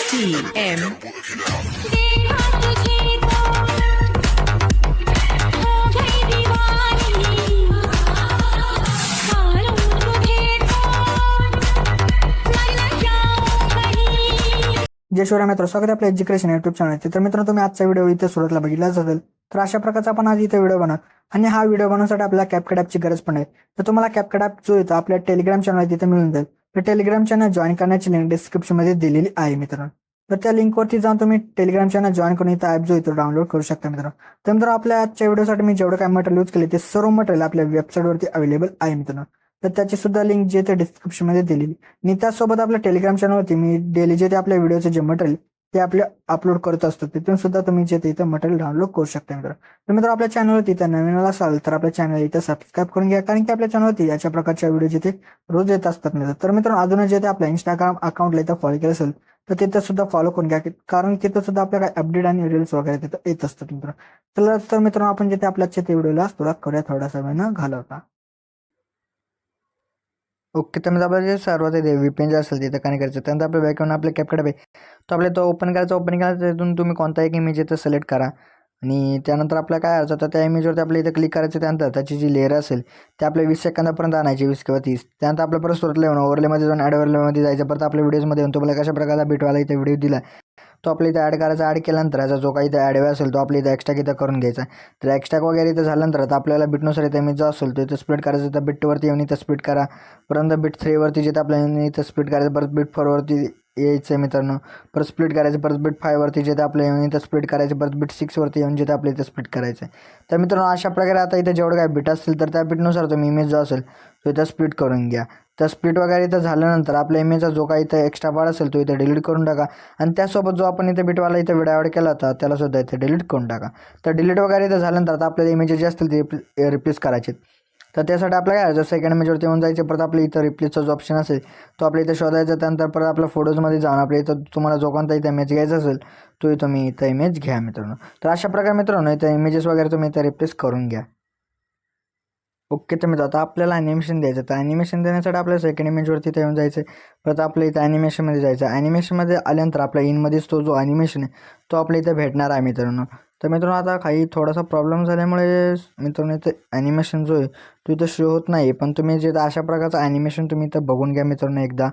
TM. जय शिवराय मित्र, स्वागत आहे आपल्या एज्युकेशन यूट्यूब चॅनलचे. तर मित्रांनो, तुम्ही आजचा व्हिडिओ इथे सुरुवातीला बघितलाच असेल. तर अशा प्रकारचा आपण आज इथे व्हिडिओ बनवू आणि हा व्हिडिओ बनवण्यासाठी आपल्याला CapCut ॲपची गरज पण आहे. तर तुम्हाला CapCut ॲप जो येतो आपल्या टेलिग्राम चॅनल तिथे मिळून जाईल. तर टेलिग्राम चॅनल जॉईन करण्याची लिंक डिस्क्रिप्शनमध्ये दिलेली आहे मित्रांनो. तर त्या लिंकवरती जाऊन तुम्ही टेलिग्राम चॅनल जॉईन करून इथं ॲप जो येतो डाउनलोड करू शकता मित्रांनो. तर मित्रांनो, आपल्या आजच्या व्हिडिओसाठी मी जेवढं काय मटेरियल यूज केले ते सर्व मटेरियल आपल्या वेबसाईटवरती अवेलेबल आहे मित्रांनो. तर त्याची सुद्धा लिंक जे ते डिस्क्रिप्शनमध्ये दिलेली. आणि त्यासोबत आपल्या टेलिग्राम चॅनलवरती मी डेली जे ते आपल्या व्हिडिओचे जे मटेरियल ते आपले अपलोड करत असतो, तिथून सुद्धा तुम्ही जे इथं मटेरियल डाउनलोड करू शकता मित्र. तर मित्र, आपल्या चॅनलवरती इथं नवीन असाल तर आपल्या चॅनल इथं सबस्क्राईब करून घ्या, कारण की आपल्या चॅनलवरती याच्या प्रकारच्या व्हिडिओ जिथे रोज येत असतात मित्र. तर मित्रांनो, अजून जे ते आपल्या इंस्टाग्राम अकाउंटला इथं फॉलो केलं असेल तर तिथं सुद्धा फॉलो करून घ्या, कारण तिथं सुद्धा आपल्या काय अपडेट आणि रील्स वगैरे तिथं येत असतात मित्र. तर मित्रांनो, आपण जिथे आपल्या ते व्हिडिओला सुरुवात करूया थोडासा वेळ न घालवता. ओके, तर म्हणजे आपलं जे सर्वात इथे VPN जे असेल तिथं कनेक्ट करायचं. त्यानंतर आपल्या बॅकग्राऊंड आपल्या CapCut आहे तो आपल्या तो ओपन करायचा. तिथून तुम्ही कोणता एक इमेज इथं सिलेक्ट करा आणि त्यानंतर आपल्याला काय अर्ज तर त्या इमेजवरती आपल्या इथं क्लिक करायचं. त्यानंतर त्याची जी लेअर असेल ते आपल्या 20 सेकंदापर्यंत आणायची, 20 किंवा 30. त्यानंतर आपल्या परत सुरुवातीला येऊन ओव्हरलेमध्ये जाऊन ॲड ओव्हरलेमध्ये जायचं. परत आपल्या व्हिडिओजमध्ये येऊन तुम्हाला कशा प्रकारचा बिटवाला इथे व्हिडिओ दिला तो आपल्या इथं ॲड करायचा. ॲड केल्यानंतर याचा जो काही इथं ॲड असेल तो आपल्या इथं एक्स्ट्रा इथं करून घ्यायचा. तर एक्स्ट्रा वगैरे इथं झाल्यानंतर आता आपल्याला बिटनुसार इथं इमेज जो असेल तो इथं स्प्लिट करायचं. तर बिटवरती येऊन इथं स्प्लिट करा. परत बिट 3 वरती जिथं आपल्याला इथं स्प्लिट करायचं. परत बिट 4 वरती यायचं आहे मित्रांनो. परत स्प्लिट करायचं. परत बिट 5 वरती जिथं आपल्या येऊन इथं स्प्लिट करायचं. परत बिट 6 वरती येऊन जिथं आपल्या इथं स्प्लिट करायचं आहे. तर मित्रांनो, अशा प्रकारे आता इथं जेवढं काय बिट असतील तर त्या बिटनुसार तुम्ही इमेज जो असेल तो इथं स्प्लिट करून घ्या. तर स्प्लिट वगैरे इथं झाल्यानंतर आपल्या इमेजचा जो काही इथं एक्स्ट्रा पार्ट असेल तो इथं डिलीट करून टाका. आणि त्यासोबत जो आपण इथं बिटवाला इथं व्हिडिओ ॲड केला होता त्याला सुद्धा इथे डिलीट करून टाका. तर डिलीट वगैरे इथं झाल्यानंतर आता आपल्याला इमेजेस जे असतील ते रिप्लेस करायचे. तर त्यासाठी आपल्याला काय करायचं, सेकंड इमेजवरती येऊन जायचं. परत आपल्या इथं रिप्लेसचा जो ऑप्शन असेल तो आपल्या इथं शोधायचा. त्यानंतर परत आपल्या फोटोजमध्ये जाऊन आपल्या इथं तुम्हाला जो कोणता इथं इमेज घ्यायचा असेल तो तुम्ही इथं इमेज घ्या मित्रांनो. तर अशा प्रकारे मित्रांनो इथं इमेजेस वगैरे तुम्ही इथं रिप्लेस करून घ्या. ओके, तर मित्र आता आपल्याला ॲनिमेशन द्यायचं. तर ॲनिमेशन देण्यासाठी आपल्याला सेकंड इमेजवरती इथं येऊन जायचं. परत आपल्या इथं ॲनिमेशनमध्ये जायचं. ॲनिमेशनमध्ये आल्यानंतर आपल्या इनमध्येच तो जो ॲनिमेशन आहे तो आपल्या इथं भेटणार आहे मित्रांनो. तर मित्रांनो, आता काही थोडासा प्रॉब्लेम झाल्यामुळे मित्रांनो इथं ॲनिमेशन जो आहे तो इथं शो होत नाही. पण तुम्ही जे अशा प्रकारचं ॲनिमेशन तुम्ही इथं बघून घ्या मित्रांनो एकदा.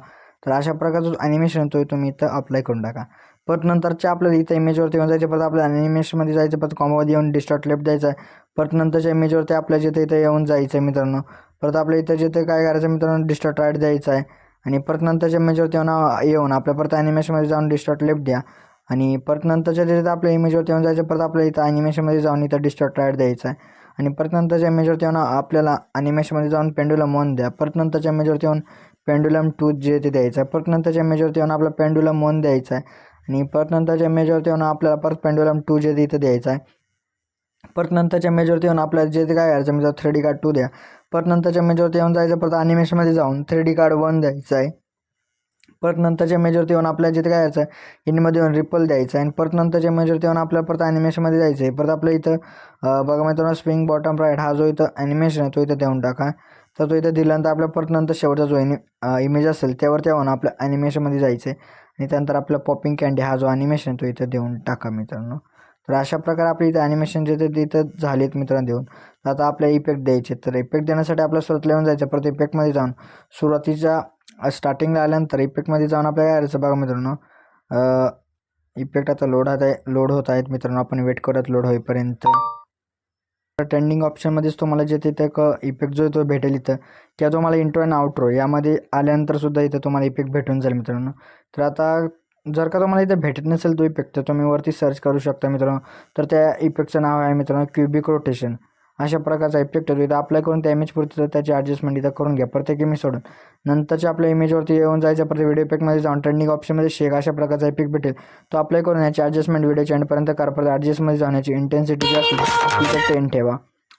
तर अशा प्रकारचा जो ॲनिमेशन तो तुम्ही इथं अप्लाय करून टाका. परत नंतरच्या आपल्याला इथं इमेजवरती येऊन जायचं. परत आपल्या ॲनिमेशनमध्ये जायचं. परत कॉमामध्ये येऊन डिस्टॉर्ट लेफ्ट द्यायचा आहे. परत नंतरच्या इमेजवरती आपल्या जिथे इथं येऊन जायचं आहे मित्रांनो. परत आपल्या इथं जिथे काय करायचं मित्रांनो, डिस्टॉर्ट राईट द्यायचं आहे. आणि परत नंतरच्या इमेजवरती येऊन आपल्या परत ॲनिमेशनमध्ये जाऊन डिस्टॉर्ट लेफ्ट द्या. आणि परत नंतरच्या जिथे आपल्या इमेजवरती येऊन जायचं. परत आपल्या इथं ॲनिमेशनमध्ये जाऊन इथं डिस्टॉर्ट राईट द्यायचं आहे. आणि परत नंतरच्या इमेजवरती येऊन आपल्याला ॲनिमेशनमध्ये जाऊन पेंडुलम 1 द्या. परत नंतरच्या इमेजवरती येऊन पेंडुलम 2 जे ते द्यायचं आहे. परत नंतरच्या इमेजवरती येऊन आपला पेंडुलम 1 द्यायचा आहे. आणि परत नंतरच्या इमेजवरती येऊन आपल्याला परत पेंडुलम 2 जे इथं द्यायचं आहे. परत नंतरच्या इमेजवरती येऊन आपल्याला जे ते काय करायचं म्हणजे 3D कार्ड 2 द्या. परत नंतरच्या इमेजवरती येऊन जायचं. परत ॲनिमेशनमध्ये जाऊन 3D कार्ड 1 द्यायचं आहे. परत नंतरच्या इमेजवरती येऊन आपल्याला जिथे काय करायचं आहे इनमध्ये येऊन रिपल द्यायचं आहे. आणि परत नंतरच्या इमेजवरती येऊन आपल्याला परत ॲनिमेशनमध्ये जायचं आहे. परत आपल्या इथं बघा मित्रांनो, स्विंग बॉटम राईट हा जो इथं ॲनिमेशन आहे तो इथं देऊन टाका. तर तो इथं दिल्यानंतर आपल्या परत नंतर शेवटचा जो इमेज असेल त्यावरती येऊन आपल्या ॲनिमेशनमध्ये जायचं आहे. आणि त्यानंतर आपला पॉपिंग कँडी हा जो ॲनिमेशन तो इथं देऊन टाका मित्रांनो. तर अशा प्रकारे आपल्या इथं ॲनिमेशन जे ते तिथं झालेत मित्रांनो देऊन. तर आता आपल्या इफेक्ट द्यायचे. तर इफेक्ट देण्यासाठी आपल्या सुरुवातीला येऊन जायचं. परत इफेक्टमध्ये जाऊन सुरुवातीच्या स्टार्टिंगला आल्यानंतर इफेक्टमध्येच जाऊन आपल्याला काय करायचं बघा मित्रांनो, इफेक्ट आता लोड होत आहेत मित्रांनो. आपण वेट करत लोड होईपर्यंत. ट्रेंडिंग ऑप्शनमध्येच तुम्हाला जे तिथे एक इफेक्ट जो तो भेटेल इथं किंवा तुम्हाला इंट्रो अँड आउट्रो यामध्ये आल्यानंतर सुद्धा इथं तुम्हाला इफेक्ट भेटून जाईल मित्रांनो. तर आता जर का तुम्हाला इथं भेटत नसेल तो इफेक्ट तर तुम्ही वरती सर्च करू शकता मित्रांनो. तर त्या इफेक्टचं नाव आहे मित्रांनो क्युबिक रोटेशन. अशा प्रकारचा इफेक्ट होतो. इथं अप्लाय करून त्या इमेजपुरती तर त्याची ॲडजस्टमेंट इथं करून घ्या प्रत्येक इमेज सोडून. नंतरच्या आपल्या इमेजवरती येऊन जायचं. परत व्हिडिओ इफेक्टमध्ये जाऊन ट्रेंडिंग ऑप्शनमध्ये शेक अशा प्रकारचा इफेक्ट भेटेल तो अप्लाय करून याची ॲडजस्टमेंट व्हिडिओच्या एंडपर्यंत करा. परत ॲडजस्टमध्ये जाऊन याची इंटेन्सिटी जी असेल तिथं 10 ठेवा.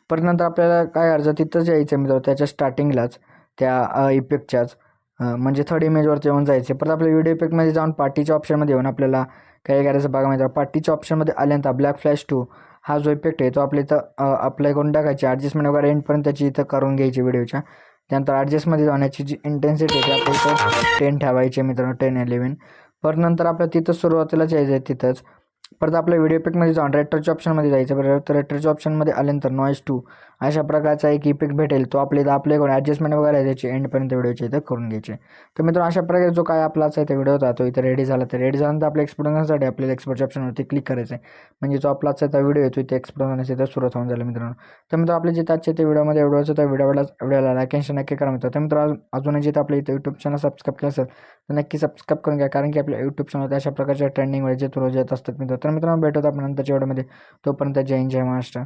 परत नंतर आपल्याला काय करायचं तिथंच यायचं मित्रांनो त्याच्या स्टार्टिंगलाच त्या इफेक्टच्याच म्हणजे थर्ड इमेजवरती येऊन जायचे. परत आपल्या व्हिडिओ इफेक्टमध्ये जाऊन पार्टीच्या ऑप्शनमध्ये येऊन आपल्याला काय करायचं बघा मित्रांनो. पार्टीच्या ऑप्शनमध्ये आल्यानंतर ब्लॅक फ्लॅश 2 हा जो इफेक्ट आहे तो आपल्या इथं अप्लाय करून टाकायची. ॲडजस्टमेंट वगैरे एंडपर्यंत त्याची इथं करून घ्यायची व्हिडिओच्या. त्यानंतर ॲडजस्टमध्ये जाण्याची जी इंटेन्सिटी आहे ती आपल्या इथं 10 ठेवायची मित्रांनो, 10-11. परत नंतर आपल्या तिथं सुरुवातीलाच यायचं आहे तिथंच. परत आपल्या व्हिडिओ इफेक्टमध्ये जाऊन रेटरच्या ऑप्शनमध्ये जायचं. बरोबर, तर रेटरच्या ऑप्शनमध्ये आल्यानंतर नॉईज 2 अशा प्रकारचा एक इफेक्ट भेटेल. तो आपल्या इथं आपल्याकडून ॲडजस्टमेंट वगैरे आहे त्याची एंडपर्यंत व्हिडिओच्या इथं करून घ्यायचे. तर मित्रांनो अशा प्रकारे जो काय आपला आहे त्या व्हिडिओ तो इथं रेडी झाला. तर रेडी झाल्यानंतर आपल्या एक्सपोर्ट करण्यासाठी आपल्याला एक्सपोर्टच्या ऑप्शनवरती क्लिक करायचं आहे. म्हणजे जो आपला आजचा व्हिडिओ येतो इथे एक्सपोर्ट होण्याची इथं सुरुवात होऊन झाली मित्रांनो. तर मित्रांनो आपल्या जिथे आजच्या त्या व्हिडिओमध्ये एवढं त्या व्हिडिओला लाईक आणि शेअर नक्की करा मित्रांनो. तर मित्रांनो अजूनही जिथे आपल्या इथं यूट्यूब चॅनल सबस्क्राईब केलं असेल तर नक्की सबस्क्राईब करून घ्या. कारण की आपल्या यूट्यूब चॅनल अशा प्रकारच्या ट्रेंडिंग जे रोज येत असतात मित्रांनो. तर मित्रांनो भेटत आपण नंतरच्या व्हिडिओमध्ये. तोपर्यंत जय हिंद जय महाराष्ट्र.